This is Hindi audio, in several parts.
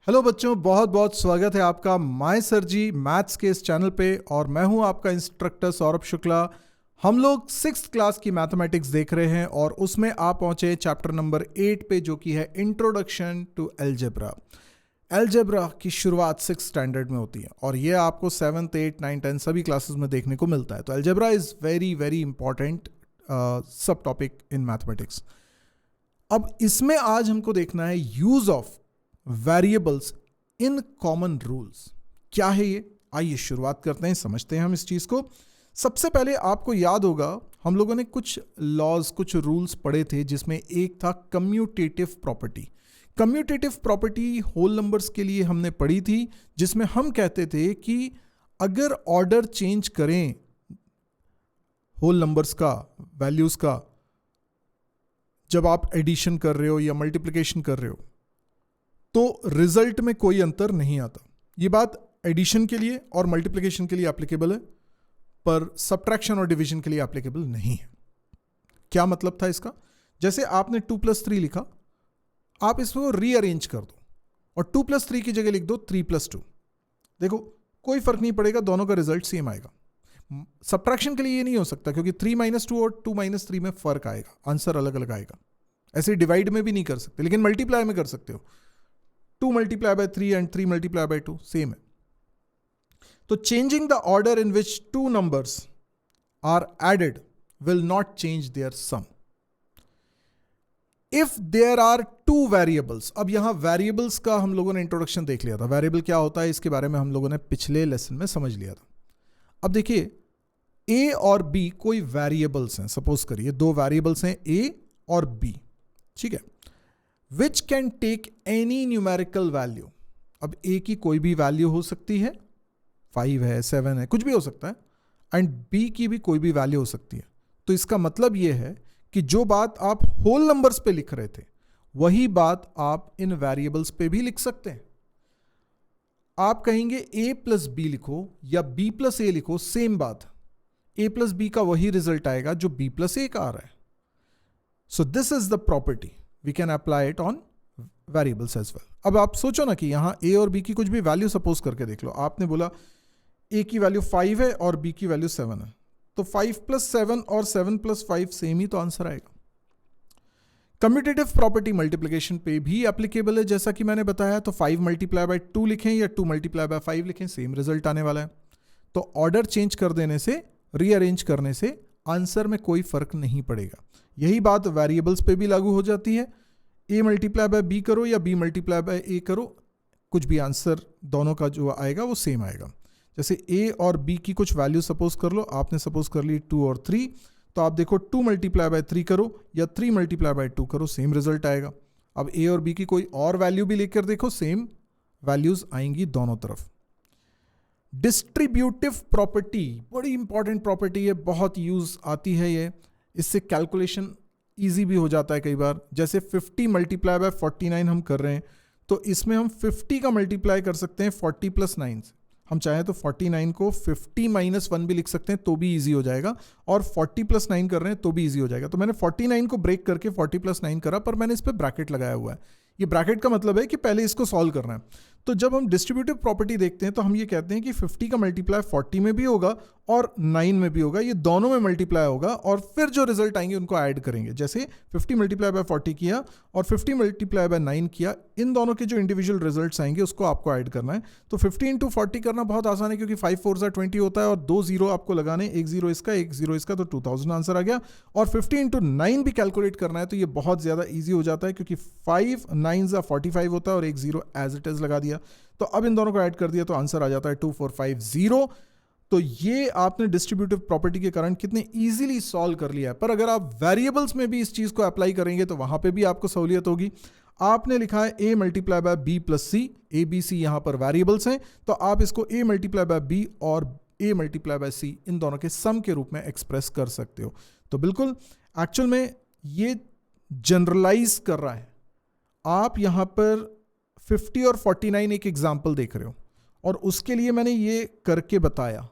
हेलो बच्चों, बहुत बहुत स्वागत है आपका माय सर जी मैथ्स के इस चैनल पे। और मैं हूं आपका इंस्ट्रक्टर सौरभ शुक्ला। हम लोग 6th क्लास की मैथमेटिक्स देख रहे हैं और उसमें आप पहुंचे चैप्टर नंबर 8 पे, जो कि है इंट्रोडक्शन टू अलजेब्रा। अलजेब्रा की शुरुआत 6th स्टैंडर्ड में होती है और ये आपको 7th 8 9 10 सभी क्लासेस में देखने को मिलता है। तो algebra is very very important सब टॉपिक इन मैथमेटिक्स। अब इसमें आज हमको देखना है use of variables in common rules. क्या है ये? आइए शुरुआत करते हैं, समझते हैं हम इस चीज को। सबसे पहले आपको याद होगा हम लोगों ने कुछ लॉज, कुछ रूल्स पढ़े थे, जिसमें एक था commutative property. Commutative property whole numbers के लिए हमने पढ़ी थी, जिसमें हम कहते थे कि अगर ऑर्डर चेंज करें होल नंबर्स का, वैल्यूज का, जब आप एडिशन कर रहे हो या मल्टीप्लिकेशन कर रहे हो, तो रिजल्ट में कोई अंतर नहीं आता। ये बात एडिशन के लिए और मल्टीप्लिकेशन के लिए एप्लीकेबल है, पर सब्ट्रैक्शन और डिवीजन के लिए एप्लीकेबल नहीं है। क्या मतलब था इसका? जैसे आपने 2 + 3 लिखा, आप इसको रीअरेंज कर दो और 2 + 3 की जगह लिख दो 3 + 2। देखो, कोई फर्क नहीं पड़ेगा, दोनों का रिजल्ट सेम आएगा। सब्ट्रैक्शन के लिए ये नहीं हो सकता, क्योंकि 3 - 2 और 2 - 3 में फर्क आएगा, आंसर अलग अलग आएगा। ऐसे डिवाइड में भी नहीं कर सकते, लेकिन मल्टीप्लाई में कर सकते हो। 2 × 3 and 3 × 2 सेम है। तो changing the order in which two numbers are added will not change their sum if there are two variables. अब यहां वेरिएबल्स का हम लोगों ने इंट्रोडक्शन देख लिया था। वेरिएबल क्या होता है इसके बारे में हम लोगों ने पिछले लेसन में समझ लिया था। अब देखिए, ए और बी कोई वेरिएबल्स हैं। सपोज करिए 2 वेरिएबल्स हैं, ए और बी, ठीक है, which can take any numerical value. अब ए की कोई भी वैल्यू हो सकती है, 5 है, 7 है, कुछ भी हो सकता है, एंड बी की भी कोई भी वैल्यू हो सकती है। तो इसका मतलब यह है कि जो बात आप होल नंबर्स पे लिख रहे थे, वही बात आप इन वेरिएबल्स पे भी लिख सकते हैं। आप कहेंगे a + b लिखो या b + a लिखो, सेम बात, a + b का वही रिजल्ट आएगा जो b + a का आ रहा है। So this is the property, we can apply it on variables as well. अब आप सोचो ना कि यहां a और b की कुछ भी वैल्यू सपोज करके देख लो। आपने बोला a की वैल्यू 5 है और b की वैल्यू 7 है, तो 5 + 7 और 7 + 5 सेम ही तो आंसर आएगा। कम्यूटेटिव प्रॉपर्टी मल्टीप्लिकेशन पे भी एप्लीकेबल है, जैसा कि मैंने बताया। तो 5 × 2 लिखें या 2 × 5 लिखें, सेम रिजल्ट आने वाला है। तो ऑर्डर चेंज कर देने से, रीअरेंज करने से आंसर में कोई फर्क नहीं पड़ेगा। यही बात वेरिएबल्स पे भी लागू हो जाती है। a × b करो या b × a करो, कुछ भी आंसर दोनों का जो आएगा वो सेम आएगा। जैसे a और b की कुछ वैल्यू सपोज कर लो, आपने सपोज कर ली 2 और 3, तो आप देखो 2 × 3 करो या 3 × 2 करो, सेम रिजल्ट आएगा। अब a और b की कोई और वैल्यू भी लेकर देखो, सेम वैल्यूज आएंगी दोनों तरफ। डिस्ट्रीब्यूटिव प्रॉपर्टी बड़ी इंपॉर्टेंट प्रॉपर्टी है, बहुत यूज आती है ये। इससे कैलकुलेशन इजी भी हो जाता है कई बार। जैसे 50 × 49 हम कर रहे हैं, तो इसमें हम 50 का मल्टीप्लाई कर सकते हैं 40 + 9 से। हम चाहें तो 49 को 50 - 1 भी लिख सकते हैं, तो भी इजी हो जाएगा, और 40 + 9 कर रहे हैं तो भी इजी हो जाएगा। तो मैंने 49 को ब्रेक करके 40 + 9 करा, पर मैंने इस पर ब्रैकेट लगाया हुआ है। ये ब्रैकेट का मतलब है कि पहले इसको सॉल्व करना है। तो जब हम डिस्ट्रीब्यूटिव प्रॉपर्टी देखते हैं तो हम ये कहते हैं कि 50 का मल्टीप्लाई 40 में भी होगा और 9 में भी होगा, ये दोनों में मल्टीप्लाई होगा, और फिर जो रिजल्ट आएंगे उनको ऐड करेंगे। जैसे 50 × 40 किया और 50 × 9 किया, इन दोनों के जो इंडिविजुअल रिजल्ट्स आएंगे उसको आपको ऐड करना है। तो 50 × 40 करना बहुत आसान है, क्योंकि 5 4 20 होता है और 2 0 आपको लगाने, 1 0 इसका 1 0 इसका, तो 2000 आंसर आ गया। और 50 × 9 भी कैलकुलेट करना है, तो ये बहुत ज्यादा ईजी हो जाता है, क्योंकि 5 9 45 होता है और 1 0 एज इट इज लगा दिया। तो अब इन दोनों को ऐड कर दिया तो आंसर आ जाता है 2450। तो ये आपने डिस्ट्रीब्यूटिव प्रॉपर्टी के कारण कितने इजीली सॉल्व कर लिया है। पर अगर आप वेरिएबल्स में भी इस चीज को अप्लाई करेंगे तो वहां पे भी आपको सहूलियत होगी। आपने लिखा है a × b + c, a b c यहां पर वेरिएबल्स हैं, तो आप इसको a × b और a × c इन दोनों के सम के रूप में एक्सप्रेस कर सकते हो। तो बिल्कुल एक्चुअल में ये जनरलाइज कर रहा है। आप यहां पर 50 और 49 एक एग्जाम्पल देख रहे हो, और उसके लिए मैंने ये करके बताया।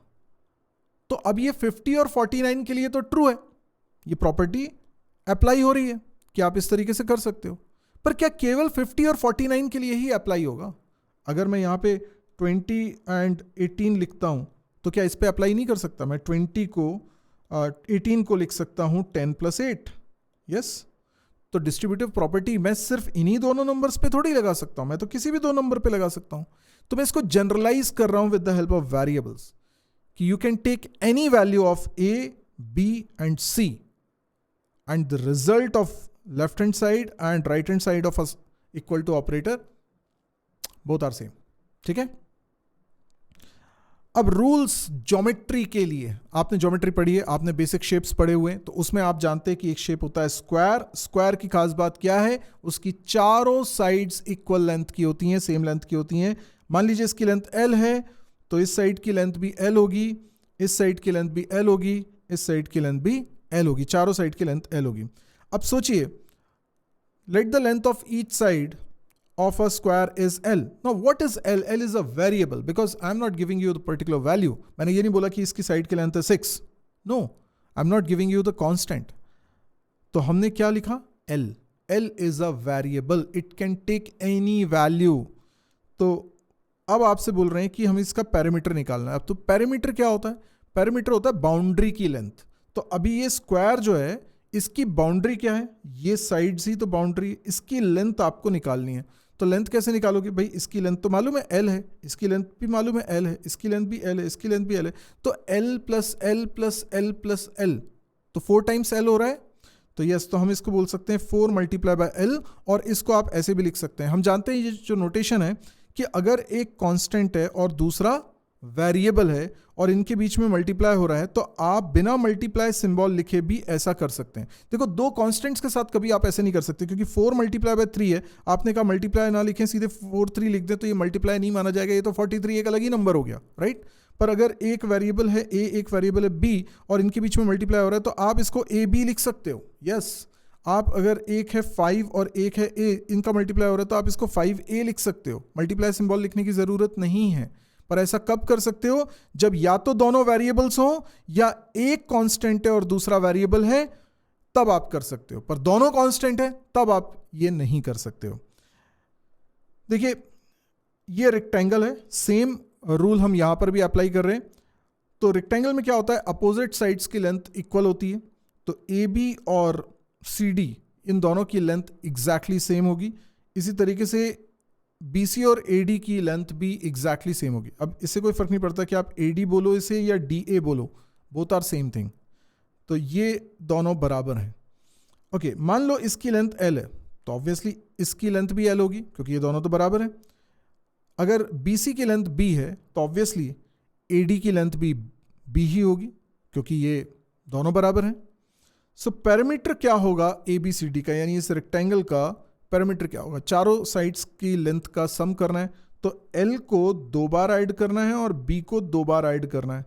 तो अब ये 50 और 49 के लिए तो ट्रू है, ये प्रॉपर्टी अप्लाई हो रही है कि आप इस तरीके से कर सकते हो। पर क्या केवल 50 और 49 के लिए ही अप्लाई होगा? अगर मैं यहाँ पे 20 एंड 18 लिखता हूँ तो क्या इस पे अप्लाई नहीं कर सकता? मैं 20 को 18 को लिख सकता हूँ 10 + 8। यस, तो डिस्ट्रीब्यूटिव प्रॉपर्टी मैं सिर्फ इन्हीं दोनों नंबर्स पे थोड़ी लगा सकता हूँ, मैं तो किसी भी दो नंबर पे लगा सकता हूँ। तो मैं इसको जनरलाइज कर रहा हूँ with the help of variables कि you can take any value of A, B and C and the result of left hand side and right hand side of equal to operator both are same. ठीक है, अब रूल्स ज्योमेट्री के लिए, आपने ज्योमेट्री पढ़ी है, आपने बेसिक शेप्स पढ़े हुए हैं, तो उसमें आप जानते हैं कि एक शेप होता है स्क्वायर। स्क्वायर की खास बात क्या है? उसकी चारों साइड्स इक्वल लेंथ की होती हैं, सेम लेंथ की होती हैं। मान लीजिए इसकी लेंथ L है तो इस साइड की लेंथ भी L होगी, इस साइड की लेंथ भी L होगी, इस साइड की लेंथ भी L होगी, चारों साइड की लेंथ L होगी। अब सोचिए, let the length of each side of a square is L. Now what is L? L is a variable because I'm not giving you the particular value. मैंने ये नहीं बोला कि इसकी साइड की लेंथ है 6. No, I'm not giving you the constant. तो हमने क्या लिखा? L. L is a variable. It can take any value. तो अब आपसे बोल रहे हैं कि हमें इसका पैरामीटर निकालना है। अब तो पैरामीटर क्या होता है? पैरामीटर होता है बाउंड्री की लेंथ। तो अभी ये स्क्वायर जो है इसकी बाउंड्री क्या है? ये साइड्स ही तो बाउंड्री, इसकी लेंथ आपको निकालनी है। तो लेंथ कैसे निकालोगे भाई? इसकी लेंथ तो मालूम है L है, इसकी लेंथ भी मालूम है L है, इसकी लेंथ भी L है, इसकी लेंथ भी L है, तो L + L + L + L, तो 4 टाइम्स L हो रहा है। तो यस, तो हम इसको बोल सकते हैं 4 × L, और इसको आप ऐसे भी लिख सकते हैं। हम जानते हैं ये जो नोटेशन है कि अगर एक कांस्टेंट है और दूसरा वेरिएबल है और इनके बीच में मल्टीप्लाई हो रहा है तो आप बिना मल्टीप्लाई सिंबल लिखे भी ऐसा कर सकते हैं। देखो, दो कांस्टेंट्स के साथ कभी आप ऐसे नहीं कर सकते क्योंकि 4 × 3 है, आपने कहा मल्टीप्लाई ना लिखें, सीधे 4 3 लिख दें तो ये मल्टीप्लाई नहीं माना जाएगा, ये तो 43 एक अलग ही नंबर हो गया, राइट। पर अगर एक वेरिएबल है A, एक वेरिएबल है B और इनके बीच में मल्टीप्लाई हो रहा है तो आप इसको AB लिख सकते हो। यस, आप अगर एक है 5 और एक है A, इनका मल्टीप्लाई हो रहा है तो आप इसको 5A लिख सकते हो, मल्टीप्लाई सिंबल लिखने की जरूरत नहीं है। पर ऐसा कब कर सकते हो? जब या तो दोनों वेरिएबल्स हो या एक कांस्टेंट है और दूसरा वेरिएबल है, तब आप कर सकते हो। पर दोनों कांस्टेंट है तब आप ये नहीं कर सकते हो। देखिए, ये रेक्टेंगल है, सेम रूल हम यहां पर भी अप्लाई कर रहे हैं। तो रेक्टेंगल में क्या होता है? अपोजिट साइड्स की लेंथ इक्वल होती है, तो AB और CD इन दोनों की लेंथ एग्जैक्टली सेम होगी। इसी तरीके से BC और AD की लेंथ भी एग्जैक्टली सेम होगी। अब इससे कोई फर्क नहीं पड़ता कि आप AD बोलो इसे या DA बोलो, बोथ आर सेम थिंग। तो ये दोनों बराबर हैं। ओके, मान लो इसकी लेंथ L है तो ऑब्वियसली इसकी लेंथ भी L होगी क्योंकि ये दोनों तो बराबर हैं। अगर BC की लेंथ B है तो ऑब्वियसली AD की लेंथ भी B ही होगी क्योंकि ये दोनों बराबर हैं। सो पैरामीटर क्या होगा ABCD का, यानी इस रेक्टेंगल का पैरामीटर क्या होगा? चारों साइड्स की लेंथ का सम करना है, तो L को 2 बार ऐड करना है और B को 2 बार ऐड करना है,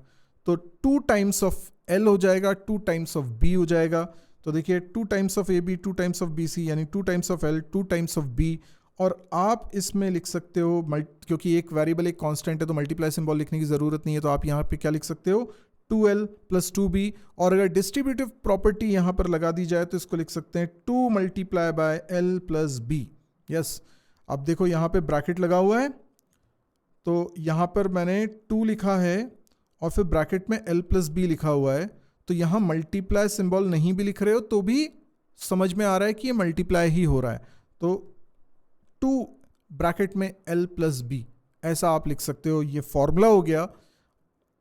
तो 2 टाइम्स ऑफ L हो जाएगा, 2 टाइम्स ऑफ B हो जाएगा। तो देखिए 2 times of AB, 2 times of BC, यानी 2 times of L, 2 times of B। और आप इसमें लिख सकते हो, क्योंकि एक वेरिएबल एक कांस्टेंट है तो मल्टीप्लाई सिंबल लिखने की जरूरत नहीं है, तो आप यहाँ पे क्या लिख सकते हो? 2L + 2B। और अगर डिस्ट्रीब्यूटिव प्रॉपर्टी यहां पर लगा दी जाए तो इसको लिख सकते हैं 2 × L + B। यस, अब देखो यहां पे ब्रैकेट लगा हुआ है, तो यहां पर मैंने 2 लिखा है और फिर ब्रैकेट में L + B लिखा हुआ है, तो यहां मल्टीप्लाई सिंबल नहीं भी लिख रहे हो तो भी समझ में आ रहा है कि ये मल्टीप्लाई ही हो रहा है। तो 2 ब्रैकेट में L + B, ऐसा आप लिख सकते हो। ये फॉर्मूला हो गया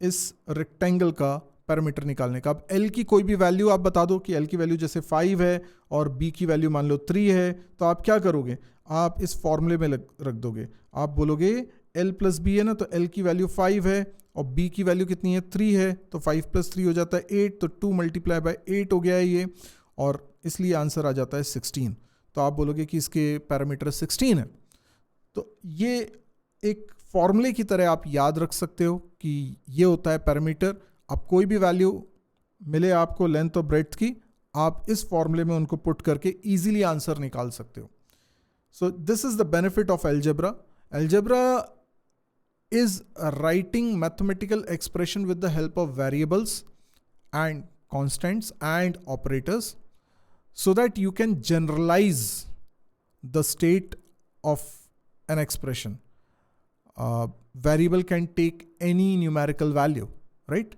इस रेक्टेंगल का पैरामीटर निकालने का। अब L की कोई भी वैल्यू आप बता दो कि L की वैल्यू जैसे 5 है और B की वैल्यू मान लो 3 है, तो आप क्या करोगे? आप इस फॉर्मूले में रख दोगे। आप बोलोगे L + B है ना, तो L की वैल्यू 5 है और B की वैल्यू कितनी है? 3 है, तो 5 + 3 हो जाता है 8, तो 2 × 8 हो गया है ये, और इसलिए आंसर आ जाता है 16। तो आप बोलोगे कि इसके पैरामीटर 16 है। तो ये एक फॉर्मूले की तरह आप याद रख सकते हो कि ये होता है पैरामीटर। अब कोई भी वैल्यू मिले आपको लेंथ और ब्रेड्थ की, आप इस फॉर्मूले में उनको पुट करके इजीली आंसर निकाल सकते हो। सो this is the benefit of algebra. Algebra is writing mathematical expression with the help of variables and constants and operators so that you can generalize the state of an expression. Variable can take any numerical value, right?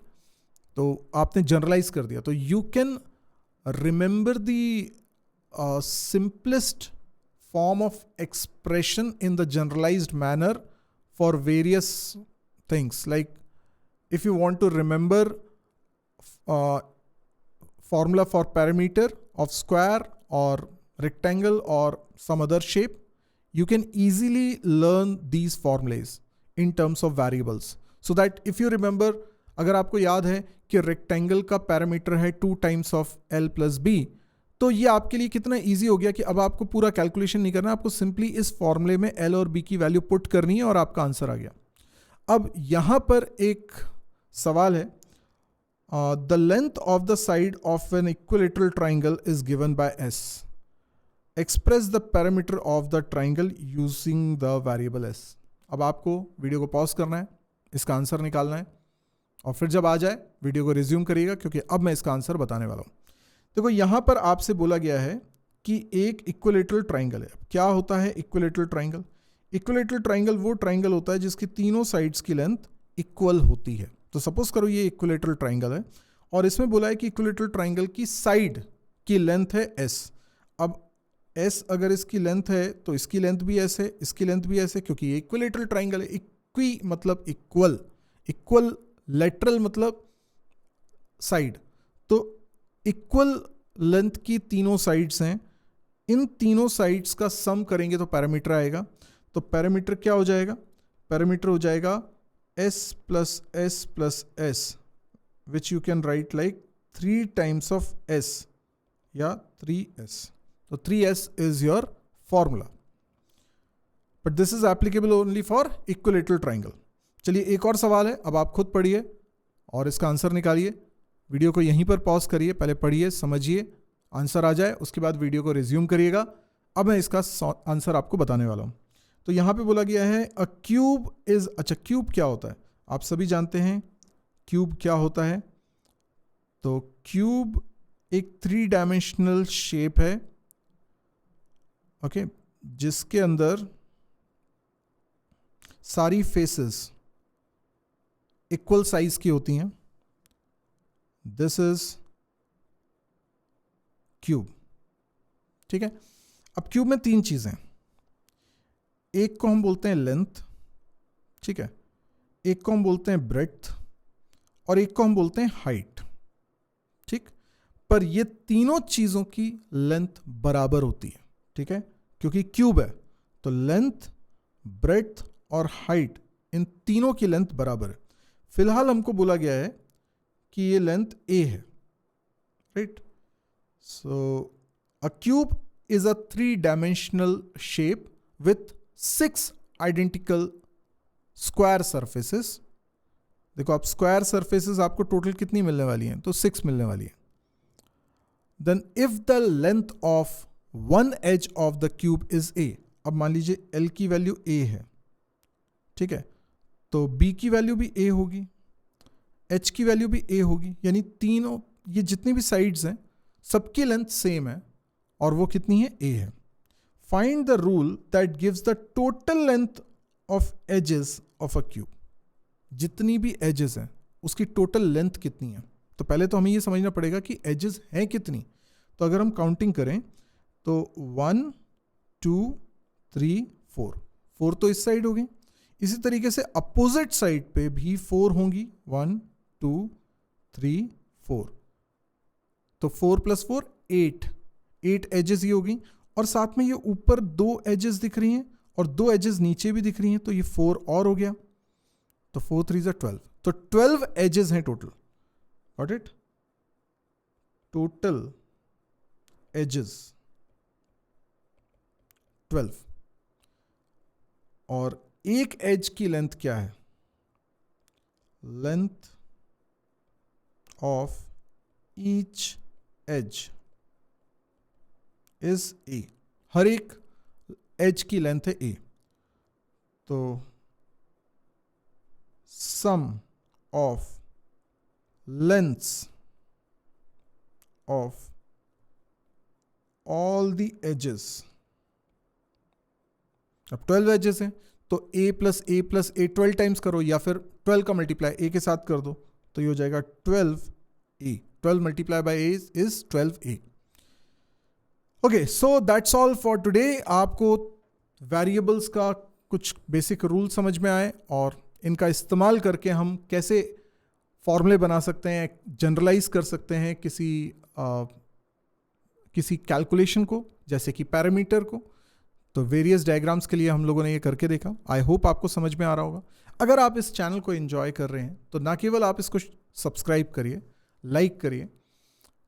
तो आपने जनरलाइज कर दिया, तो you can remember the simplest form of expression in the generalized manner for various things. Like if you want to remember formula for parameter of square or rectangle or some other shape, you can easily learn these formulas in terms of variables. So that if you remember, अगर आपको याद है कि rectangle का parameter है 2 times of L plus B, तो ये आपके लिए कितना इजी हो गया कि अब आपको पूरा कैलकुलेशन नहीं करना, आपको सिंपली इस फॉर्मूले में L और B की वैल्यू पुट करनी है और आपका आंसर आ गया। अब यहां पर एक सवाल है, the length of the side of an equilateral triangle is given by S, express the parameter of the triangle using the variable S। अब आपको वीडियो को पॉज करना है, इसका आंसर निकालना है, और फिर जब आ जाए वीडियो को रिज्यूम करिएगा, क्योंकि अब मैं इसका आंसर बताने वाला हूं। देखो यहां पर आपसे बोला गया है कि एक इक्विलेटरल ट्राइंगल है। क्या होता है इक्विलेटरल ट्राइंगल? इक्विलेटरल ट्राइंगल वो ट्राइंगल होता है जिसकी तीनों साइड्स की लेंथ इक्वल होती है। तो सपोज करो ये इक्विलेटरल ट्राइंगल है और इसमें बोला है कि इक्विलेटरल ट्राइंगल की साइड की लेंथ है S। अब S अगर इसकी लेंथ है तो इसकी लेंथ भी S है, इसकी लेंथ भी S है, क्योंकि ये इक्विलेटरल ट्राइंगल है। इक्वी मतलब इक्वल, इक्वल लेटरल मतलब साइड, तो इक्वल लेंथ की तीनों साइड्स हैं, इन तीनों साइड्स का सम करेंगे तो पैरामीटर आएगा। तो पैरामीटर क्या हो जाएगा? पैरामीटर हो जाएगा S plus S plus S, which you can write like 3 times of S या 3S। तो 3S is your formula, but this is applicable only for equilateral triangle. चलिए एक और सवाल है, अब आप खुद पढ़िए और इसका आंसर निकालिए। वीडियो को यहीं पर पॉज करिए, पहले पढ़िए, समझिए, आंसर आ जाए उसके बाद वीडियो को रिज्यूम करिएगा। अब मैं इसका आंसर आपको बताने वाला हूं। तो यहां पे बोला गया है अ क्यूब इज, अच्छा क्यूब क्या होता है? आप सभी जानते हैं क्यूब क्या होता है। तो क्यूब एक 3 डायमेंशनल शेप है, ओके, जिसके अंदर सारी फेसेस इक्वल साइज की होती हैं। दिस इज क्यूब, ठीक है। अब क्यूब में 3 चीजें, एक को हम बोलते हैं लेंथ, ठीक है, एक को हम बोलते हैं ब्रेड्थ और एक को हम बोलते हैं हाइट, ठीक। पर ये तीनों चीजों की लेंथ बराबर होती है, ठीक है, क्योंकि क्यूब है तो लेंथ, ब्रेड्थ और हाइट इन तीनों की लेंथ बराबर है। फिलहाल हमको बोला गया है कि ये लेंथ a है, right. So a cube is a 3 dimensional shape with 6 identical square surfaces. देखो आप स्क्वायर सरफेसेस आपको टोटल कितनी मिलने वाली हैं? तो 6 मिलने वाली है। Then if the length of one edge of the cube is a, अब मान लीजिए L की वैल्यू a है, ठीक है, तो B की वैल्यू भी a होगी, H की वैल्यू भी a होगी, यानी तीनों ये जितनी भी साइड्स हैं सबकी लेंथ सेम है और वो कितनी है? a है। Find the rule that gives the total length of edges of a cube. जितनी भी एजेस हैं उसकी टोटल लेंथ कितनी है? तो पहले तो हमें ये समझना पड़ेगा कि एजेस हैं कितनी। तो अगर हम काउंटिंग करें तो 1 2 3 4 तो इस साइड होगी, इसी तरीके से अपोजिट साइड पे भी 4 होंगी, 1 2 3 4, तो 4 + 4 8 एजेस ही होगी। और साथ में ये ऊपर 2 एजेस दिख रही हैं और 2 एजेस नीचे भी दिख रही हैं, तो ये 4 और हो गया, तो 4 3 12, तो 12 एजेस हैं total. Got it? Total edges 12, और एक एज की लेंथ क्या है? Length of each edge is a, हर एक एज की लेंथ है a। तो sum of lengths of all the edges, अब 12 एजेस हैं तो a प्लस ए 12 टाइम्स करो, या फिर 12 का मल्टीप्लाई a के साथ कर दो, तो ये हो जाएगा 12a. 12 multiply by a is 12a. Okay, so that's all for today. आपको वेरिएबल्स का कुछ बेसिक रूल समझ में आए और इनका इस्तेमाल करके हम कैसे फॉर्मूले बना सकते हैं, जनरलाइज कर सकते हैं किसी कैलकुलेशन को, जैसे कि पैरामीटर को. तो वेरियस डायग्राम्स के लिए हम लोगों ने ये करके देखा. आई होप आपको समझ में आ रहा होगा. अगर आप इस चैनल को एंजॉय कर रहे हैं तो ना केवल आप इसको सब्सक्राइब करिए, लाइक करिए,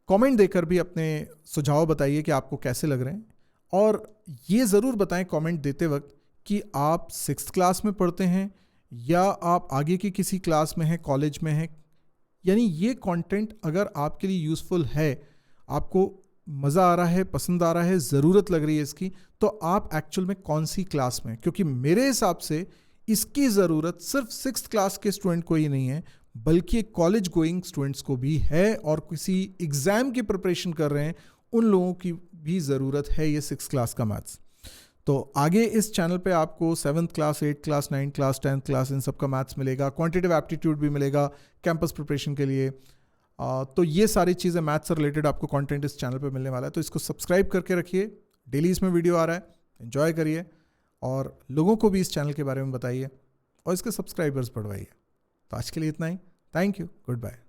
कमेंट देकर भी अपने सुझाव बताइए कि आपको कैसे लग रहे हैं. और ये ज़रूर बताएं कमेंट देते वक्त कि आप 6th क्लास में पढ़ते हैं या आप आगे की किसी क्लास में हैं, कॉलेज में हैं. यानी ये कंटेंट अगर आपके लिए यूज़फुल है, आपको मज़ा आ रहा है, पसंद आ रहा है, ज़रूरत लग रही है इसकी, तो आप एक्चुअल में कौन सी क्लास में, क्योंकि मेरे हिसाब से इसकी ज़रूरत सिर्फ 6th क्लास के स्टूडेंट को ही नहीं है, बल्कि कॉलेज गोइंग स्टूडेंट्स को भी है, और किसी एग्ज़ाम की प्रिपरेशन कर रहे हैं उन लोगों की भी ज़रूरत है ये 6th क्लास का मैथ्स. तो आगे इस चैनल पे आपको 7th class, 8th class, 9th class, 10th class in सब का मैथ्स मिलेगा, क्वांटिटेटिव एप्टीट्यूड भी मिलेगा कैंपस प्रिपरेशन के लिए. तो ये सारी चीज़ें मैथ्स से रिलेटेड आपको कंटेंट इस चैनल पे मिलने वाला है. तो इसको सब्सक्राइब करके रखिए, डेली इसमें वीडियो आ रहा है, एंजॉय करिए और लोगों को भी इस चैनल के बारे में बताइए और इसके सब्सक्राइबर्स बढ़वाइए. तो आज के लिए इतना ही. Thank you, good bye.